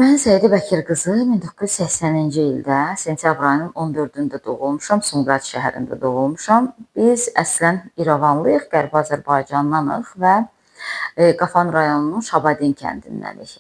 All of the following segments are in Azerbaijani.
Mən Səidə Bəkir qızı 1980-ci ildə sentyabr ayının 14-də doğulmuşam, Sumqayıt şəhərində doğulmuşam. Biz əslən İrəvanlıyıq, Qərbi Azərbaycandanıq və Qafan rayonunun Şabadin kəndindənik.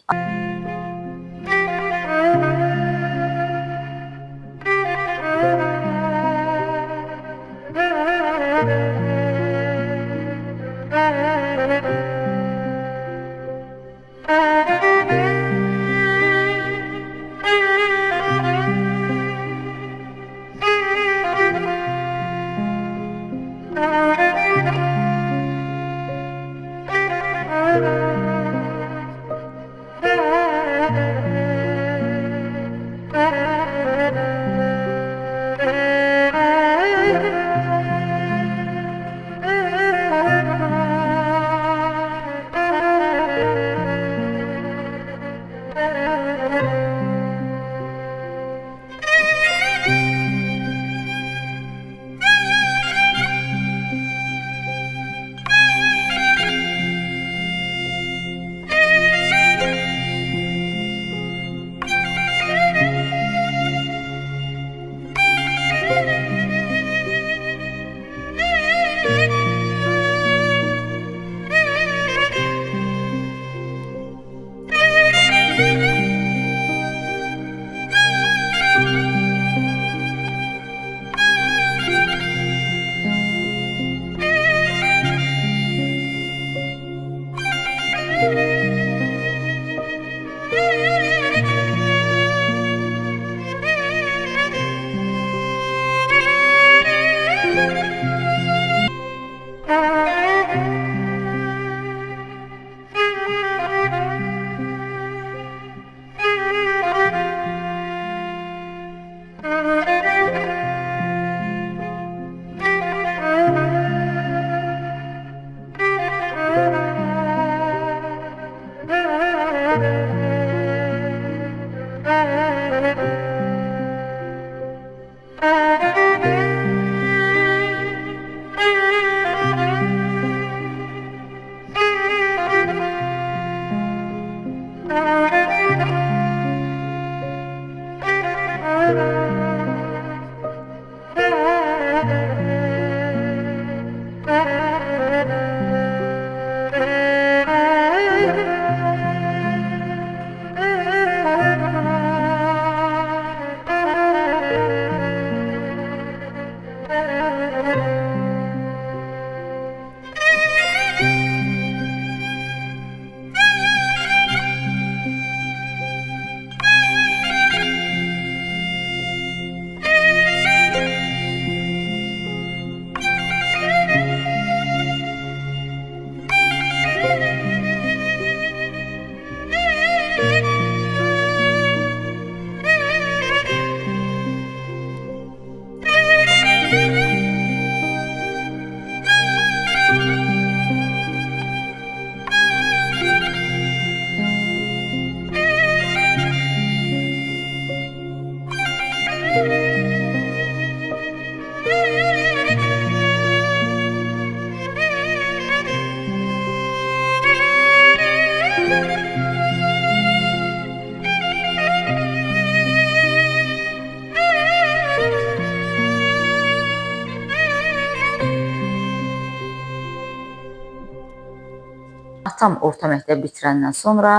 Atam orta məktəb bitirəndən sonra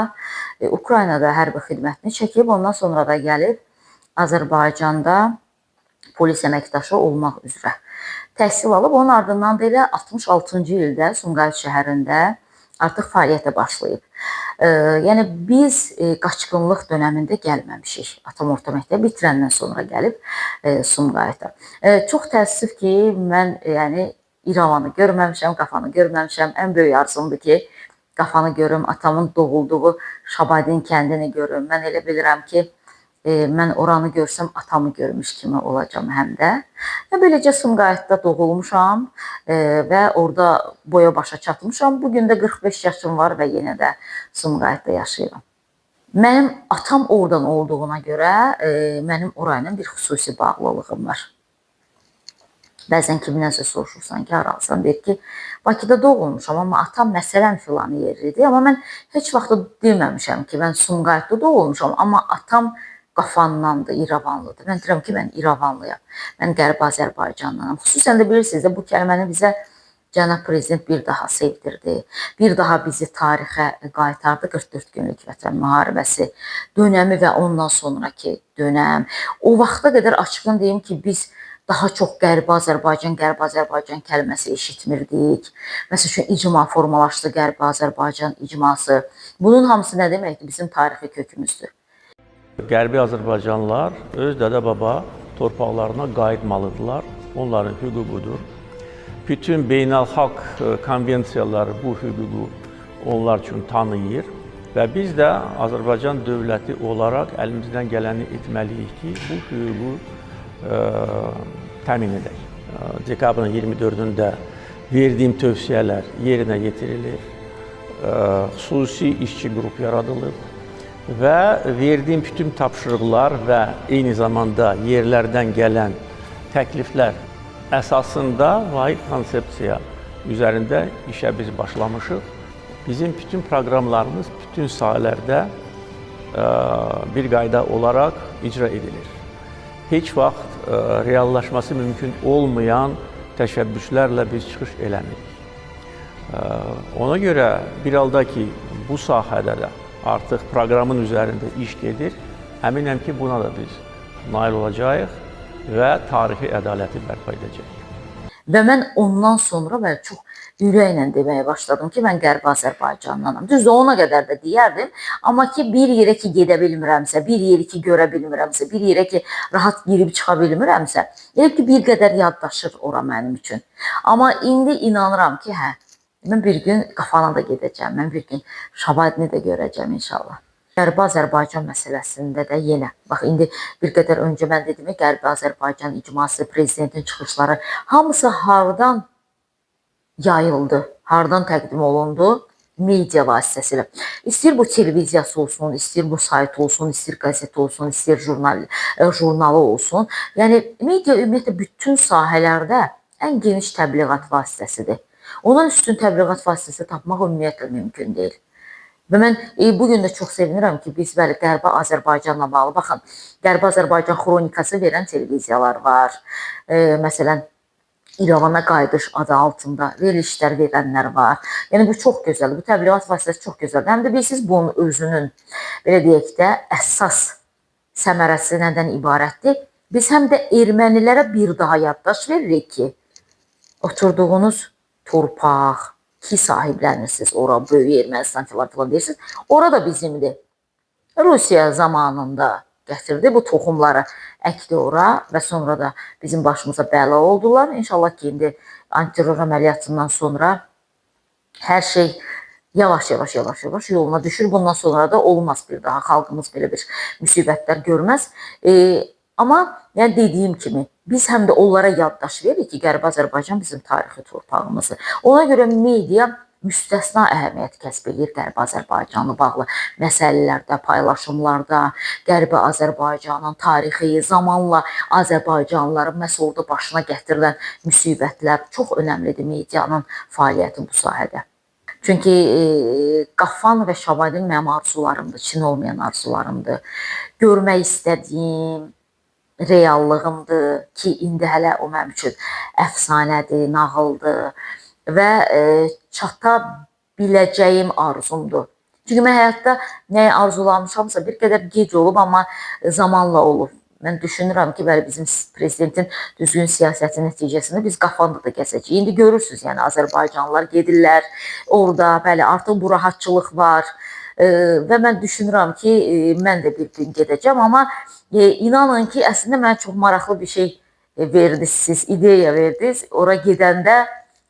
Ukraynada hərbi xidmətini çəkib, ondan sonra da gəlib Azərbaycanda polis əməkdaşı olmaq üzrə təhsil alıb. Onun ardından da elə 66-cı ildə Sumqayıt şəhərində artıq fəaliyyətə başlayıb. Yəni biz qaçqınlıq dönəmində gəlməmişik. Atam orta məktəb bitirəndən sonra gəlib Sumqayıta. Çox təəssüf ki, mən İrəvanı görməmişəm, Qafanı görməmişəm. Ən böyük arzumdur ki, Qafanı görüm, atamın doğulduğu Şabadin kəndini görüm. Mən elə bilirəm ki, mən oranı görsəm atamı görmüş kimi olacam həm də. Və beləcə Sumqayıtda doğulmuşam və orada boya başa çatmışam. Bugün də 45 yaşım var və yenə də Sumqayıtda yaşayıram. Mənim atam oradan olduğuna görə mənim orayla bir xüsusi bağlılığım var. Bəzən kimdənsə soruşursan ki, haralsan, deyir ki, Bakıda doğulmuşam, amma atam məsələn filan yerlidir. Amma mən heç vaxt deməmişəm ki, mən Sumqayıtda doğulmuşam, amma atam Qafandandır, İrəvanlıdır. Mən deyirəm ki, mən İrəvanlıyam, mən Qərbi Azərbaycandanam. Xüsusən də bilirsiniz də bu kəlməni bizə Cənab Prezident bir daha sevdirdi. Bir daha bizi tarixə qaytardı. 44 günlük Vətən müharibəsi dönəmi və ondan sonraki dönəm. O vaxta qədər açıqdan deyim ki, biz daha çox Qərbi Azərbaycan kəlməsi eşitmirdik. Məsəl üçün icma formalaşdı, Qərbi Azərbaycan icması. Bunun hamısı nə deməkdir? Bizim tarixi kökümüzdür. Qərbi Azərbaycanlılar öz dədə-baba torpaqlarına qayıtmalıdırlar. Onların hüququdur. Bütün beynəlxalq konvensiyaları bu hüququ onlar üçün tanıyır və biz də Azərbaycan dövləti olaraq əlimizdən gələni etməliyik ki, bu hüququ təmin edək. Dekabrın 24-də verdiyim tövsiyələr yerinə yetirilir, xüsusi işçi qrup yaradılıb və verdiyim bütün tapşırıqlar və eyni zamanda yerlərdən gələn təkliflər əsasında vahid konsepsiya üzərində işə biz başlamışıq. Bizim bütün proqramlarımız bütün sahələrdə bir qayda olaraq icra edilir. Heç vaxt reallaşması mümkün olmayan təşəbbüslərlə biz çıxış eləmirik. Ona görə bir halda ki, bu sahədə də artıq proqramın üzərində iş gedir, əminəm ki, buna da biz nail olacağıq və tarixi ədaləti bərpa edəcək. Və mən ondan sonra çox ürəklə deməyə başladım ki, mən Qərbi Azərbaycandanam. Düzdür, ona qədər də deyərdim. Amma ki, bir yerə ki, gedə bilmirəmsə, bir yeri ki, görə bilmirəmsə, bir yerə ki, rahat girib çıxa bilmirəmsə, elə ki, bir qədər yaddaşır ora mənim üçün. Amma indi inanıram ki, mən bir gün Qafana da gedəcəm, mən bir gün Şabadini də görəcəm inşallah. Qərbi Azərbaycan məsələsində də yenə, bax, indi bir qədər öncə mən dedim ki, Qərbi Azərbaycan icması, prezidentin çıxışları, hamısı hardan yayıldı, hardan təqdim olundu? Media vasitəsilə. İstəyir bu televiziyası olsun, istəyir bu sayt olsun, istəyir qəzet olsun, istəyir jurnalı olsun. Yəni, media ümumiyyətlə bütün sahələrdə ən geniş təbliğat vasitəsidir. Ondan üstün təbliğat vasitəsi tapmaq ümumiyyətlə mümkün deyil. Və mən bugün də çox sevinirəm ki, biz Qərbi Azərbaycanla bağlı, baxın, Qərbi Azərbaycan xronikası verən televiziyalar var. Məsələn, İrəvana qayıdış adı altında verilişlər verənlər var. Yəni, bu çox gözəldir, bu təbliğat vasitəsi çox gözəldir. Həm də bilirsiniz, bunun özünün, belə deyək də, əsas səmərəsi nədən ibarətdir? Biz həm də ermənilərə bir daha yaddaş veririk ki, oturduğunuz torpaq, ki sahiblenirsiniz, ora böyük Ermənistan filan deyirsiniz, ora da bizimdir. Rusiya zamanında gətirdi bu toxumları, əkdi ora və sonra da bizim başımıza bəla oldular. İnşallah ki, indi antiterror əməliyyatından sonra hər şey yavaş-yavaş yoluna düşür. Bundan sonra da olmaz bir daha. Xalqımız belə bir müsibətlər görməz. Amma yəni dediyim kimi, biz həm də onlara yaddaş veririk ki, Qərbi Azərbaycan bizim tarixi torpağımızdır. Ona görə media müstəsna əhəmiyyət kəsb edir Qərbi Azərbaycanla bağlı məsələlərdə, paylaşımlarda, Qərbi Azərbaycanın tarixi, zamanla Azərbaycanlıların məhz orada başına gətirilən müsibətlər çox önəmlidir medianın fəaliyyəti bu sahədə. Çünki Qafan və Şabadin mənim arzularımdır, Çin olmayan arzularımdır. Görmək istədiyim reallığımdır ki, indi hələ o mənim üçün əfsanədir, nağıldır və çata biləcəyim arzumdur. Çünki mən həyatda nəyi arzulamışamsa bir qədər gec olub, amma zamanla olub. Mən düşünürəm ki, bəli, bizim prezidentin düzgün siyasəti nəticəsində biz Qafanda da gəzəcəyik. İndi görürsünüz, yəni Azərbaycanlılar gedirlər orada, bəli, artıq bu rahatçılıq var və mən düşünürəm ki, mən də bir gün gedəcəm, amma inanın ki, əslində mənə çox maraqlı bir şey verdiniz, siz ideya verdiniz. Ora gedəndə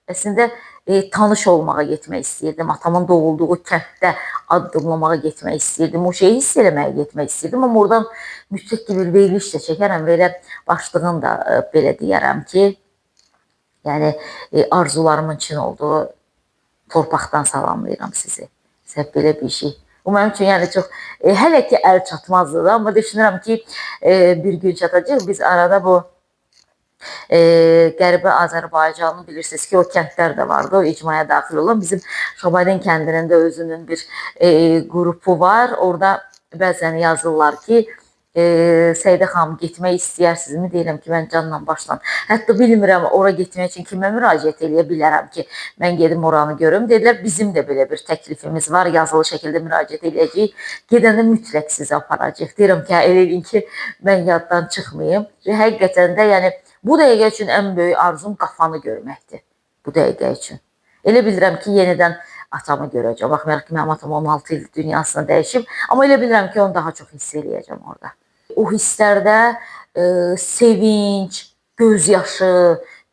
əslində tanış olmağa getmək istəyirdim. Atamın doğulduğu kənddə addımlamağa getmək istəyirdim. O şeyi hiss eləməyə getmək istəyirdim. Amma oradan mütləq bir veriliş də çəkərəm və elə başlığını da belə deyərəm ki, yəni arzularımın Çin olduğu torpaqdan salamlayıram sizi. Sizə belə bir şey. Bu mənim üçün yəni çox, hələ ki əl çatmazdır da, amma düşünürəm ki, bir gün çatacaq. Biz arada bu Qərbi Azərbaycanı bilirsiniz ki, o kəndlər də vardı, o icmaya daxil olan. Bizim Şabaden kəndinin də özünün bir qrupu var. Orada bəzən yazırlar ki, Səidə xanım getmək istəyərsinizmi? Deyirəm ki, mən canla başla. Hətta bilmirəm, ora getmək üçün kimə müraciət edə bilərəm ki, mən gedim oranı görüm. Dedilər, bizim də belə bir təklifimiz var, yazılı şəkildə müraciət edəcəyik. Gedəndə mütləq sizi aparacaq. Deyirəm ki, elə edin ki, mən yaddan çıxmayım. Və həqiqətən də, yəni, bu dəqiqə üçün ən böyük arzum Qafanı görməkdir. Bu dəqiqə üçün. Elə bilirəm ki, yenidən atamı görəcəm. Baxmayaraq ki, mənim atam 16 il dünyasını dəyişib. Amma elə bilirəm ki, onu daha çox hiss eləyəcəm orada. O hisslərdə sevinç, gözyaşı,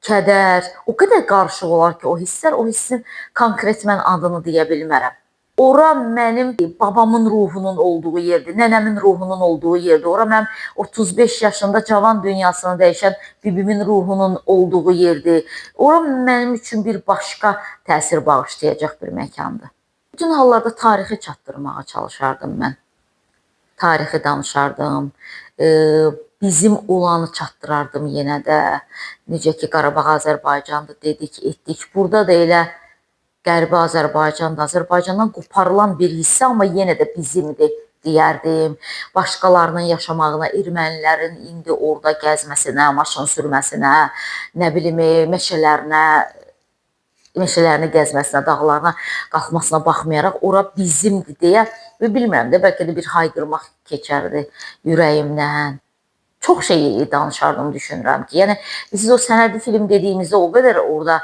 kədər, o qədər qarışıq olar ki, o hisslər, o hissin konkret mən adını deyə bilmərəm. Ora mənim babamın ruhunun olduğu yerdir, nənəmin ruhunun olduğu yerdir. Ora mənim 35 yaşında cavan dünyasını dəyişən bibimin ruhunun olduğu yerdir. Ora mənim üçün bir başqa təsir bağışlayacaq bir məkandır. Bütün hallarda tarixi çatdırmağa çalışardım mən. Tarixi danışardım, bizim olanı çatdırardım yenə də. Necə ki, Qarabağ Azərbaycandır dedik, etdik. Burada da elə Qərbi Azərbaycandır, Azərbaycandan qoparılan bir hissə, amma yenə də bizimdir deyərdim. Başqalarının yaşamağına, ermənilərin indi orada gəzməsinə, maşın sürməsinə, nə bilim, meşələrini gəzməsinə, dağlarına qalxmasına baxmayaraq, ora bizimdir deyə, və bilmirəm də, bəlkə də bir hayqırmaq keçərdi ürəyimdən. Çox şey danışardım, düşünürəm ki, yəni, siz o sənədli film dediyimizdə o qədər orada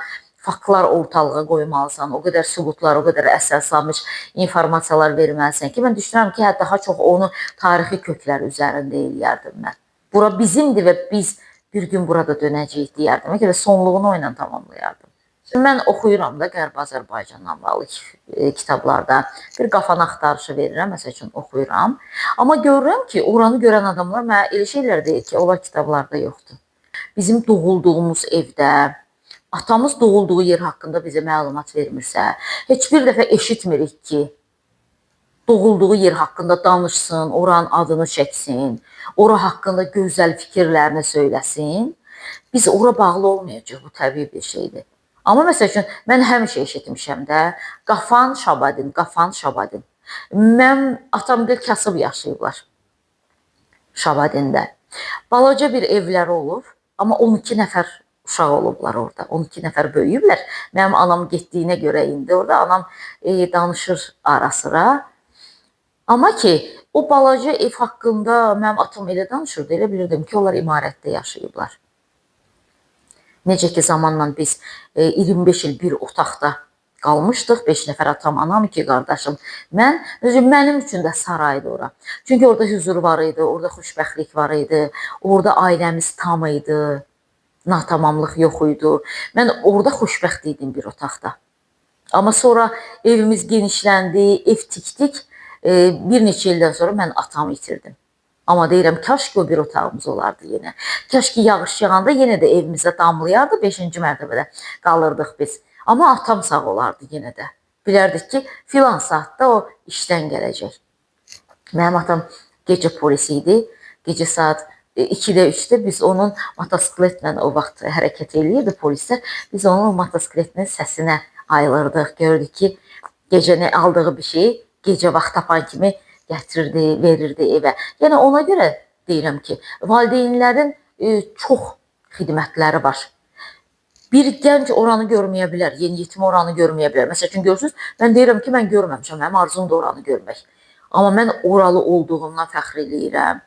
faktlar ortalığa qoymalısan, o qədər sübutlar, o qədər əsaslanmış informasiyalar verməlisən ki, mən düşünürəm ki, daha çox onu tarixi köklər üzərində eləyərdim mən. Bura bizimdir və biz bir gün burada dönəcəyik deyərdim və sonluğunu o ilə tamamlayardım. Mən oxuyuram da Qərbi Azərbaycanla bağlı kitablarda. Bir Qafanı axtarışı verirəm, məsəl üçün oxuyuram. Amma görürəm ki, oranı görən adamlar mənə elə şeylər deyir ki, onlar kitablarda yoxdur. Bizim doğulduğumuz evdə, atamız doğulduğu yer haqqında bizə məlumat vermirsə, heç bir dəfə eşitmirik ki, doğulduğu yer haqqında danışsın, oranın adını çəksin, ora haqqında gözəl fikirlərini söyləsin. Biz ora bağlı olmayacaq, bu təbii bir şeydir. Amma məsəl üçün, mən həmişə eşitmişəm də, Qafan Şabadin, Qafan Şabadin. Mənim atamgil kasıb yaşayıblar Şabadində. Balaca bir evləri olub, amma 12 nəfər uşaq olublar orada. 12 nəfər böyüyüblər. Mənim anam getdiyinə görə indi orada anam danışır ara sıra. Amma ki, o balaca ev haqqında mənim atam elə danışırdı, elə bilirdim ki, onlar imarətdə yaşayıblar. Necə ki, zamanla biz 25 il bir otaqda qalmışdıq. 5 nəfər atam, anam, 2 qardaşım. Mənim üçün də saraydı ora. Çünki orada huzur var idi, orada xoşbəxtlik var idi, orada ailəmiz tam idi, natamamlıq yox idi. Mən orada xoşbəxt idim bir otaqda. Amma sonra evimiz genişləndi, ev tikdik. Bir neçə ildən sonra mən atamı itirdim. Amma deyirəm, kaş ki o bir otağımız olardı yenə. Kaş ki yağış yağanda yenə də evimizə damlayardı, 5-ci mərtəbədə qalırdıq biz. Amma atam sağ olardı yenə də. Bilərdik ki, filan saatda o işdən gələcək. Mənim atam gecə polisi idi. Gecə saat 2-də, 3-də biz onun motosikletlə o vaxt hərəkət eləyirdi polislər. Biz onun motosikletinin səsinə ayılırdıq. Gördük ki, gecəni aldığı bir şeyi gecə vaxt tapan kimi gətirirdi, verirdi evə. Yəni ona görə deyirəm ki, valideynlərin çox xidmətləri var. Bir gənc oranı görməyə bilər, yeniyetmə oranı görməyə bilər. Məsəl üçün görürsünüz, mən deyirəm ki, mən görməmişəm, mənim arzum da oranı görmək. Amma mən oralı olduğumdan fəxr eləyirəm.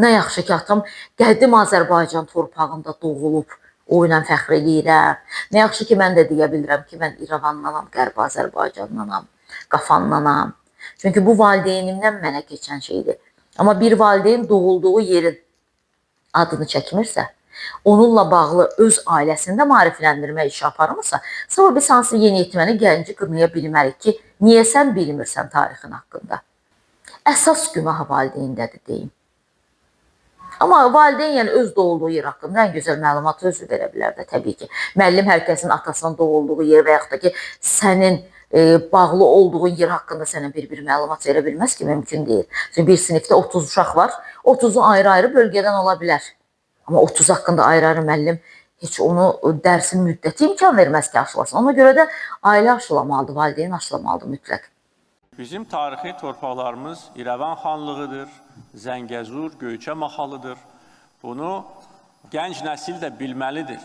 Nə yaxşı ki, atam qədim Azərbaycan torpağında doğulub, o ilə fəxr eləyirəm. Nə yaxşı ki, mən də deyə bilirəm ki, mən İrəvandanam, Qərbi Azərbaycandanam, Qafandanam. Çünki bu valideynimdən mənə keçən şeydir. Amma bir valideyn doğulduğu yerin adını çəkmirsə, onunla bağlı öz ailəsində maarifləndirmə işi aparmırsa, sonra biz hansı yeniyetməni, gənci qınaya bilmərik ki, niyə sən bilmirsən tarixin haqqında? Əsas günah valideyndədir deyim. Amma valideyn yəni öz doğulduğu yer haqqında ən gözəl məlumatı özü verə bilər də təbii ki. Müəllim hər kəsin atasının doğulduğu yer və yaxud da ki, sənin bağlı olduğun yer haqqında sənə bir məlumat verə bilməz ki, mümkün deyil. Çünki bir sinifdə 30 uşaq var, 30'u ayrı-ayrı bölgədən ola bilər. Amma 30 haqqında ayrı-ayrı müəllim heç onu dərsin müddəti imkan verməz ki, aşılasın. Ona görə də ailə aşılamalıdır, valideyn aşılamalıdır mütləq. Bizim tarixi torpaqlarımız İrəvan xanlığıdır, Zəngəzur, Göyçə mahalıdır. Bunu gənc nəsil də bilməlidir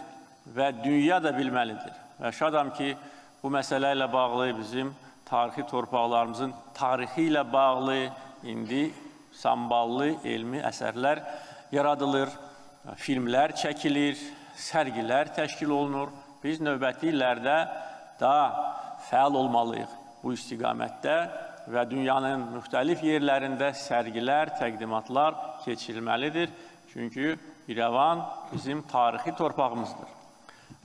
və dünya da bilməlidir. Və şadam ki, bu məsələ ilə bağlı bizim tarixi torpaqlarımızın tarixi ilə bağlı indi samballı elmi əsərlər yaradılır, filmlər çəkilir, sərgilər təşkil olunur. Biz növbəti illərdə daha fəal olmalıyıq bu istiqamətdə və dünyanın müxtəlif yerlərində sərgilər, təqdimatlar keçirilməlidir. Çünki İrəvan bizim tarixi torpağımızdır.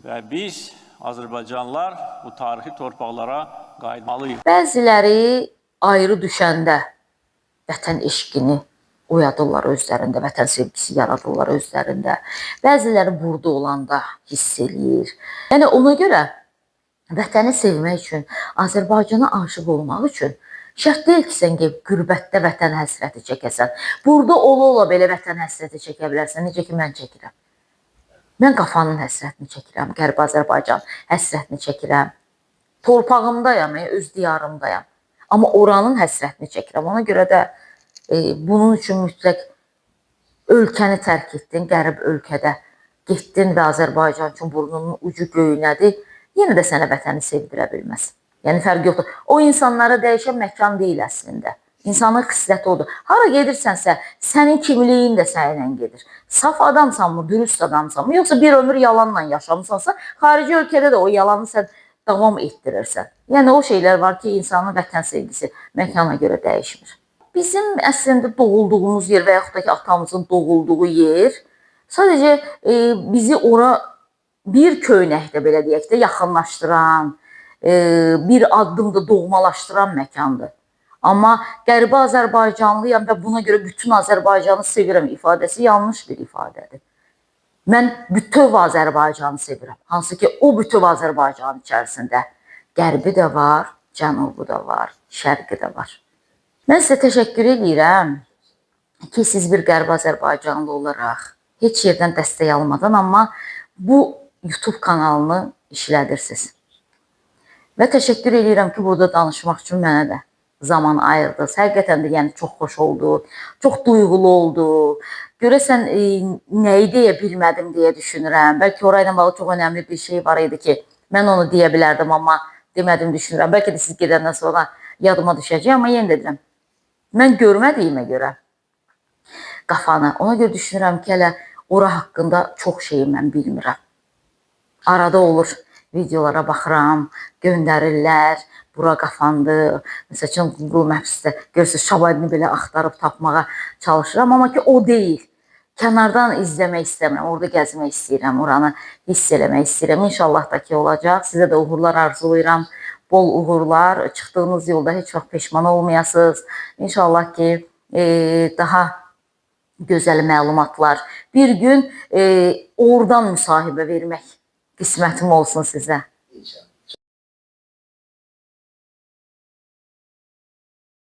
Və biz, Azərbaycanlılar, bu tarixi torpaqlara qayıtmalıyıq. Bəziləri ayrı düşəndə vətən eşqini oyadırlar özlərində, vətən sevgisi yaradırlar özlərində. Bəziləri burada olanda hiss eləyir. Yəni ona görə vətəni sevmək üçün, Azərbaycana aşıq olmaq üçün şərt deyil ki, sən qürbətdə vətən həsrəti çəkəsən. Burada ola-ola belə vətən həsrəti çəkə bilərsən, necə ki, mən çəkirəm. Mən Qafanın həsrətini çəkirəm, Qərbi Azərbaycan həsrətini çəkirəm. Torpağımdayam, öz diyarımdayam. Amma oranın həsrətini çəkirəm. Ona görə də bunun üçün mütləq ölkəni tərk etdin, qərib ölkədə getdin və Azərbaycan üçün burnunun ucu göynədi, yenə də sənə vətəni sevdirə bilməz. Yəni, fərq yoxdur. O insanlara dəyişən məkan deyil əslində. İnsanın xisləti odur. Hara gedirsənsə, sənin kimliyin də səninlə gedir. Saf adamsanmı, dürüst adamsanmı, yoxsa bir ömür yalanla yaşamısansa, xarici ölkədə də o yalanı sən davam etdirirsən. Yəni, o şeylər var ki, insanın vətən sevgisi məkana görə dəyişmir. Bizim əslində doğulduğumuz yer və yaxud da ki, atamızın doğulduğu yer sadəcə bizi ora bir köynəkdə, belə deyək də, yaxınlaşdıran, bir addım da doğmalaşdıran məkandır. Amma Qərbi Azərbaycanlıyam və buna görə bütün Azərbaycanı sevirəm ifadəsi yanlış bir ifadədir. Mən bütöv Azərbaycanı sevirəm. Hansı ki, o bütöv Azərbaycanın içərisində qərbi də var, cənubu da var, şərqi də var. Mən sizə təşəkkür edirəm ki, siz bir Qərbi Azərbaycanlı olaraq heç yerdən dəstək almadan, amma bu YouTube kanalını işlədirsiniz. Və təşəkkür edirəm ki, burada danışmaq üçün mənə də zaman ayırdınız. Həqiqətən də yəni çox xoş oldu, çox duyğulu oldu. Görəsən nəyi deyə bilmədim deyə düşünürəm. Bəlkə orayla bağlı çox önəmli bir şey var idi ki, mən onu deyə bilərdim, amma demədim düşünürəm. Bəlkə də siz gedəndən sonra yadıma düşəcək, amma yenə də deyirəm. Mən görmədiyimə görə Qafanı, ona görə düşünürəm ki, hələ ora haqqında çox şeyi mən bilmirəm. Arada olur, videolara baxıram, göndərirlər, bura Qafandır. Məsəl üçün Google Maps-də görürsünüz, Şabalini belə axtarıb tapmağa çalışıram, amma ki o deyil. Kənardan izləmək istəmirəm, orada gəzmək istəyirəm, oranı hiss eləmək istəyirəm. İnşallah da ki olacaq. Sizə də uğurlar arzulayıram, bol uğurlar. Çıxdığınız yolda heç vaxt peşman olmayasınız. İnşallah ki daha gözəl məlumatlar. Bir gün oradan müsahibə vermək qismətim olsun sizə.